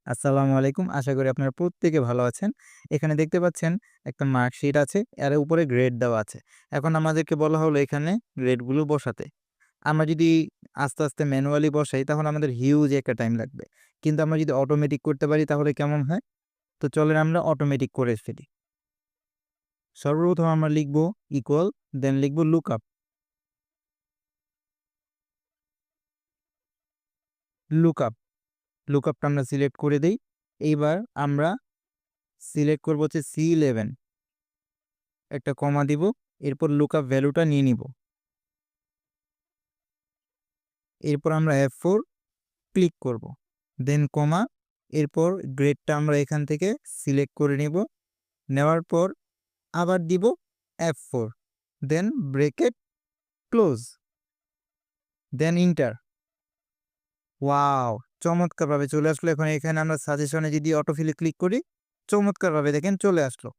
আসসালামু আলাইকুম। আশা করি আপনারা প্রত্যেকে ভালো আছেন। এখানে দেখতে পাচ্ছেন একটা মার্কশিট আছে, এর উপরে গ্রেড দেওয়া আছে। এখন আমাদেরকে বলা হলো এখানে গ্রেডগুলো বসাতে। আমরা যদি আস্তে ম্যানুয়ালি বসাই তাহলে আমাদের হিউজ একটা টাইম লাগবে। কিন্তু আমরা যদি অটোমেটিক করতে পারি তাহলে কেমন হয়? তো চলেন আমরা অটোমেটিক করে ফেলি। সর্বপ্রথম আমরা লিখব ইকুয়াল, দেন লিখব লুকআপ। লুকআপ, লুকআপটা আমরা সিলেক্ট করে দেই। এইবার আমরা সিলেক্ট করব হচ্ছে C11, একটা কমা দিব। এরপর লুকআপ ভ্যালুটা নিয়ে নিব। এরপর আমরা F4 ক্লিক করব, দেন কমা, এরপর গ্রেডটা আমরা এখান থেকে সিলেক্ট করে নিব। নেওয়ার পর আবার দিব F4, দেন ব্রেকেট ক্লোজ, দেন ইন্টার। ওয়াও! চমৎকারভাবে চলে আসলো। এখন এখানে আমরা সাজেশনে যদি অটোফিলে ক্লিক করি, চমৎকারভাবে দেখেন চলে আসলো।